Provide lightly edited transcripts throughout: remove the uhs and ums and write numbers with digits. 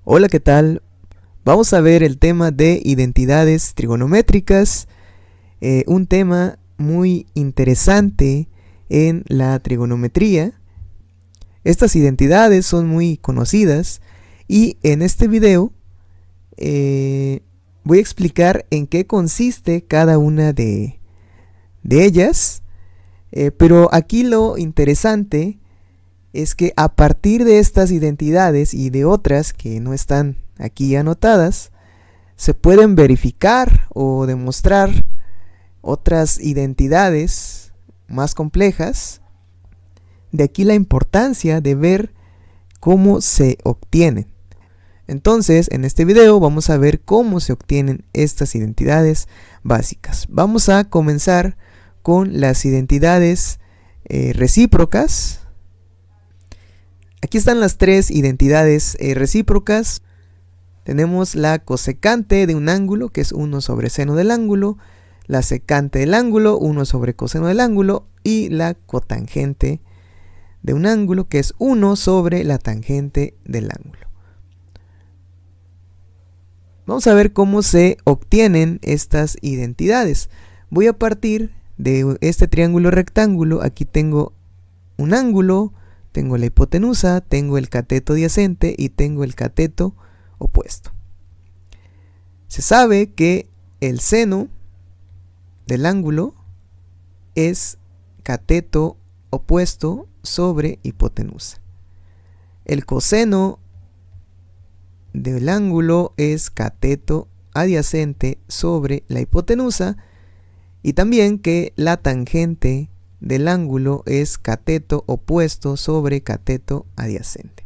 Hola, ¿qué tal? Vamos a ver el tema de identidades trigonométricas, un tema muy interesante en la trigonometría. Estas identidades son muy conocidas y en este video voy a explicar en qué consiste cada una de ellas, pero aquí lo interesante es que a partir de estas identidades y de otras que no están aquí anotadas, se pueden verificar o demostrar otras identidades más complejas. De aquí la importancia de ver cómo se obtienen. Entonces, en este video vamos a ver cómo se obtienen estas identidades básicas. Vamos a comenzar con las identidades recíprocas. Aquí están las tres identidades recíprocas. Tenemos la cosecante de un ángulo, que es 1 sobre seno del ángulo, la secante del ángulo, 1 sobre coseno del ángulo, y la cotangente de un ángulo, que es 1 sobre la tangente del ángulo. Vamos a ver cómo se obtienen estas identidades. Voy a partir de este triángulo rectángulo. Aquí tengo un ángulo, tengo la hipotenusa, tengo el cateto adyacente y tengo el cateto opuesto. Se sabe que el seno del ángulo es cateto opuesto sobre hipotenusa. El coseno del ángulo es cateto adyacente sobre la hipotenusa, y también que la tangente del ángulo es cateto opuesto sobre cateto adyacente.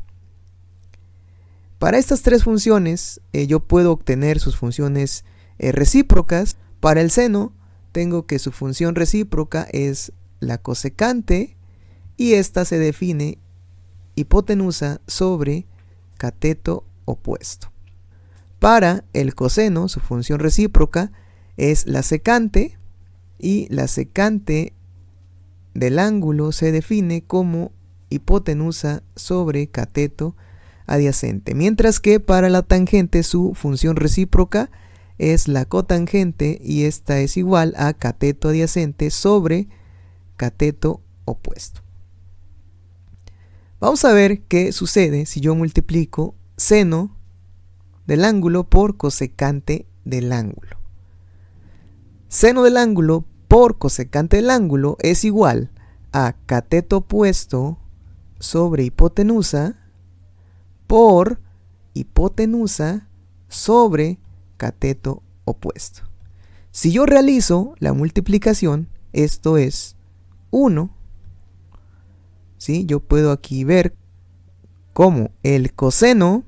Para estas tres funciones yo puedo obtener sus funciones recíprocas. Para el seno tengo que su función recíproca es la cosecante, y esta se define hipotenusa sobre cateto opuesto. Para el coseno su función recíproca es la secante, y la secante del ángulo se define como hipotenusa sobre cateto adyacente, mientras que para la tangente su función recíproca es la cotangente, y esta es igual a cateto adyacente sobre cateto opuesto. Vamos a ver qué sucede si yo multiplico seno del ángulo por cosecante del ángulo. Seno del ángulo por cosecante del ángulo es igual a cateto opuesto sobre hipotenusa por hipotenusa sobre cateto opuesto. Si yo realizo la multiplicación, esto es 1. ¿Sí? Yo puedo aquí ver cómo el coseno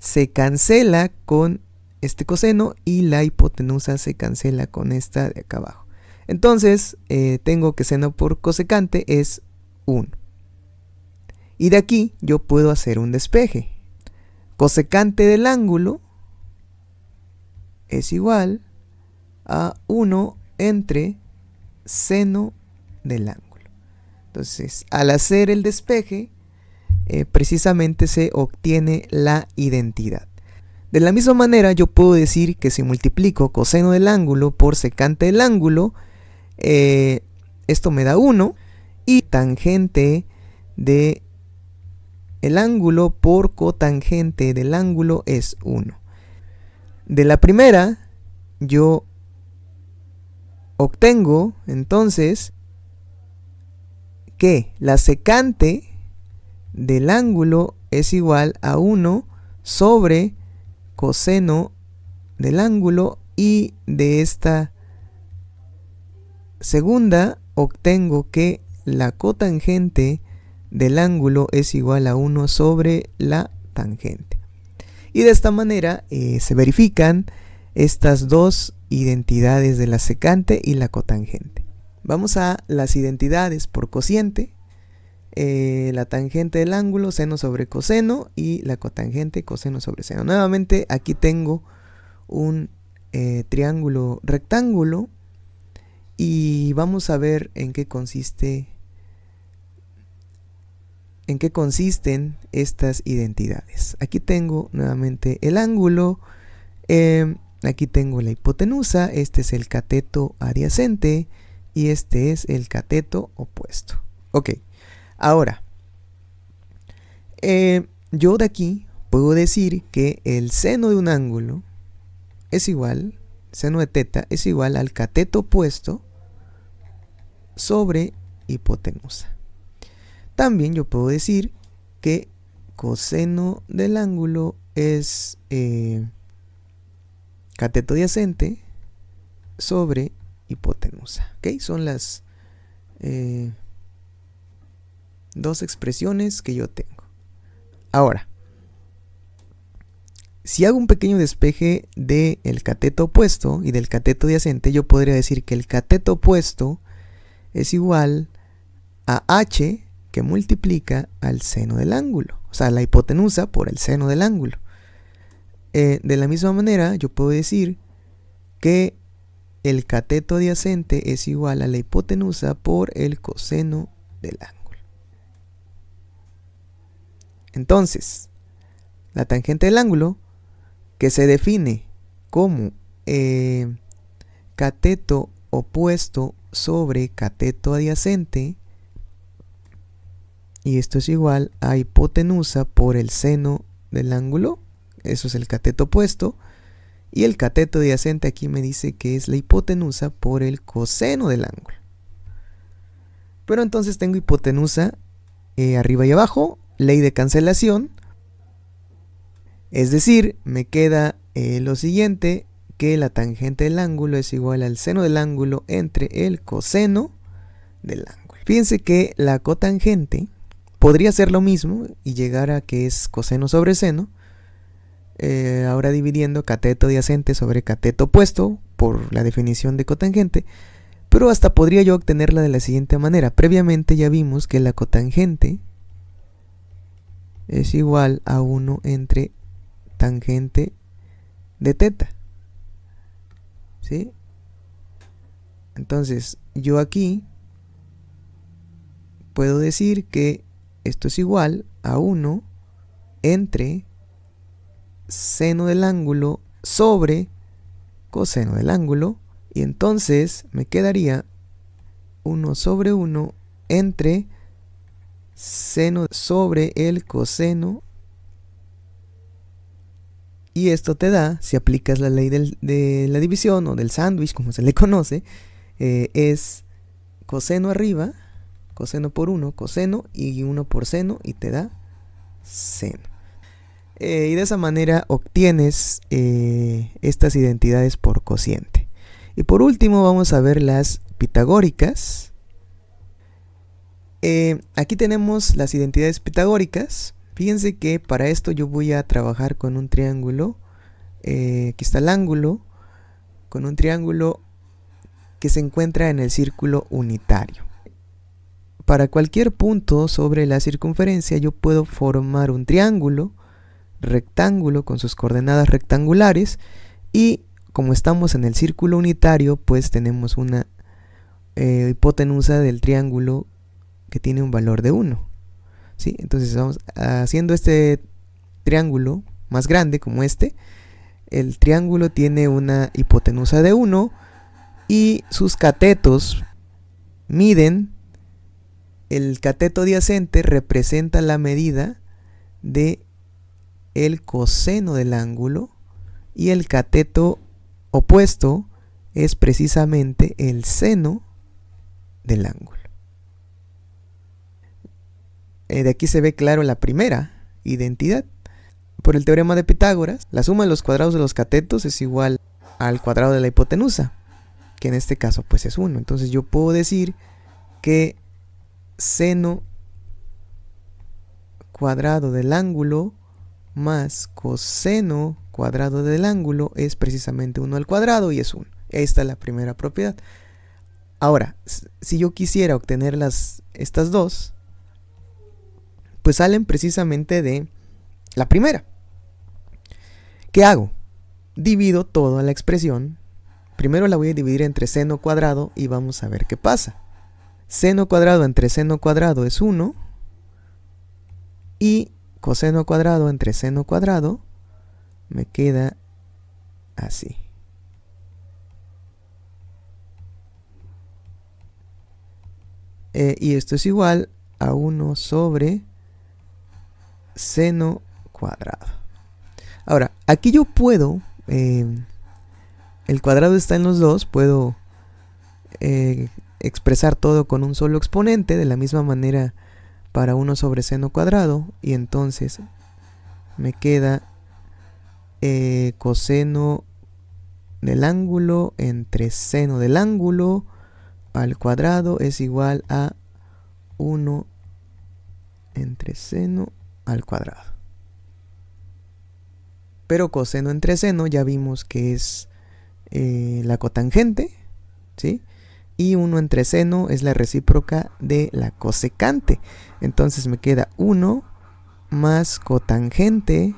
se cancela con este coseno y la hipotenusa se cancela con esta de acá abajo. Entonces tengo que seno por cosecante es 1. Y de aquí yo puedo hacer un despeje. Cosecante del ángulo es igual a 1 entre seno del ángulo. Entonces, al hacer el despeje, precisamente se obtiene la identidad. De la misma manera, yo puedo decir que si multiplico coseno del ángulo por secante del ángulo, esto me da 1, y tangente de el ángulo por cotangente del ángulo es 1. De la primera, yo obtengo entonces que la secante del ángulo es igual a 1 sobre coseno del ángulo, y de esta segunda obtengo que la cotangente del ángulo es igual a 1 sobre la tangente. Y de esta manera se verifican estas dos identidades de la secante y la cotangente. Vamos a las identidades por cociente. La tangente del ángulo, seno sobre coseno, y la cotangente, coseno sobre seno. Nuevamente aquí tengo un triángulo rectángulo, y vamos a ver en qué consiste en qué consisten estas identidades. Aquí tengo nuevamente el ángulo, aquí tengo la hipotenusa, este es el cateto adyacente y este es el cateto opuesto. Ok, ahora, yo de aquí puedo decir que el seno de un ángulo es igual, seno de teta es igual al cateto opuesto sobre hipotenusa. También yo puedo decir que coseno del ángulo es cateto adyacente sobre hipotenusa. ¿Okay? Son las dos expresiones que yo tengo. Ahora, si hago un pequeño despeje del cateto opuesto y del cateto adyacente, yo podría decir que el cateto opuesto es igual a h que multiplica al seno del ángulo, o sea, la hipotenusa por el seno del ángulo. De la misma manera, yo puedo decir que el cateto adyacente es igual a la hipotenusa por el coseno del ángulo. Entonces, la tangente del ángulo, que se define como cateto opuesto sobre cateto adyacente, y esto es igual a hipotenusa por el seno del ángulo, eso es el cateto opuesto, y el cateto adyacente aquí me dice que es la hipotenusa por el coseno del ángulo. Pero entonces tengo hipotenusa arriba y abajo, ley de cancelación, es decir, me queda lo siguiente, que la tangente del ángulo es igual al seno del ángulo entre el coseno del ángulo. Fíjense que la cotangente podría ser lo mismo y llegar a que es coseno sobre seno, ahora dividiendo cateto adyacente sobre cateto opuesto por la definición de cotangente, pero hasta podría yo obtenerla de la siguiente manera. Previamente ya vimos que la cotangente es igual a 1 entre tangente de teta, ¿sí? Entonces yo aquí puedo decir que esto es igual a 1 entre seno del ángulo sobre coseno del ángulo, y entonces me quedaría 1 sobre 1 entre seno sobre el coseno, y esto te da, si aplicas la ley de la división o del sándwich, como se le conoce, es coseno arriba, coseno por 1, coseno, y 1 por seno, y te da seno. Y de esa manera obtienes estas identidades por cociente. Y por último vamos a ver las pitagóricas. Aquí tenemos las identidades pitagóricas. Fíjense que para esto yo voy a trabajar con un triángulo. Aquí está el ángulo, con un triángulo que se encuentra en el círculo unitario. Para cualquier punto sobre la circunferencia yo puedo formar un triángulo rectángulo con sus coordenadas rectangulares, y como estamos en el círculo unitario, pues tenemos una hipotenusa del triángulo que tiene un valor de 1, ¿sí? Entonces vamos haciendo este triángulo más grande como este. El triángulo tiene una hipotenusa de 1 y sus catetos miden, el cateto adyacente representa la medida de el coseno del ángulo, y el cateto opuesto es precisamente el seno del ángulo. De aquí se ve claro la primera identidad. Por el teorema de Pitágoras, la suma de los cuadrados de los catetos es igual al cuadrado de la hipotenusa, que en este caso pues es 1. Entonces yo puedo decir que seno cuadrado del ángulo más coseno cuadrado del ángulo es precisamente 1 al cuadrado, y es 1. Esta es la primera propiedad. Ahora, si yo quisiera obtener estas dos, pues salen precisamente de la primera. ¿Qué hago? Divido toda la expresión. Primero la voy a dividir entre seno cuadrado y vamos a ver qué pasa. Seno cuadrado entre seno cuadrado es 1. Y coseno cuadrado entre seno cuadrado me queda así. Y esto es igual a 1 sobre seno cuadrado. Ahora, aquí yo puedo, el cuadrado está en los dos, puedo expresar todo con un solo exponente, de la misma manera para 1 sobre seno cuadrado, y entonces me queda coseno del ángulo entre seno del ángulo al cuadrado es igual a 1 entre seno al cuadrado. Pero coseno entre seno ya vimos que es la cotangente, ¿sí? Y 1 entre seno es la recíproca de la cosecante. Entonces me queda 1 más cotangente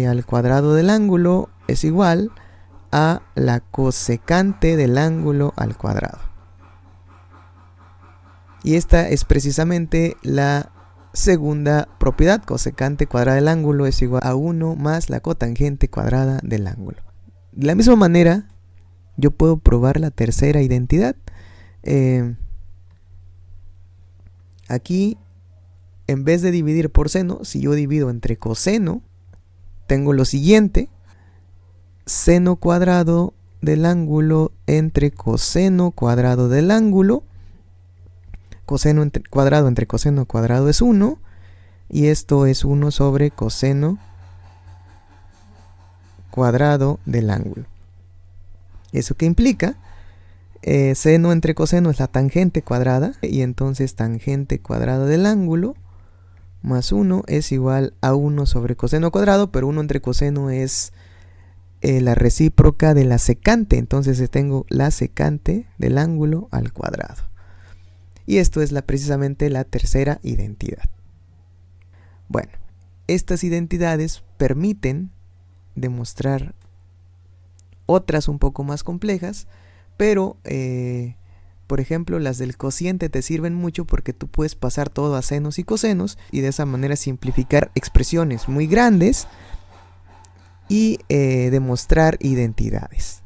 al cuadrado del ángulo es igual a la cosecante del ángulo al cuadrado. Y esta es precisamente la segunda propiedad. Cosecante cuadrada del ángulo es igual a 1 más la cotangente cuadrada del ángulo. De la misma manera, yo puedo probar la tercera identidad. Aquí, en vez de dividir por seno, si yo divido entre coseno, tengo lo siguiente: seno cuadrado del ángulo entre coseno cuadrado del ángulo. Coseno cuadrado entre coseno cuadrado es 1, y esto es 1 sobre coseno cuadrado del ángulo. ¿Eso qué implica? Seno entre coseno es la tangente cuadrada, y entonces tangente cuadrada del ángulo más 1 es igual a 1 sobre coseno cuadrado, pero 1 entre coseno es la recíproca de la secante, entonces tengo la secante del ángulo al cuadrado. Y esto es precisamente la tercera identidad. Bueno, estas identidades permiten demostrar otras un poco más complejas, pero por ejemplo las del cociente te sirven mucho porque tú puedes pasar todo a senos y cosenos y de esa manera simplificar expresiones muy grandes y demostrar identidades.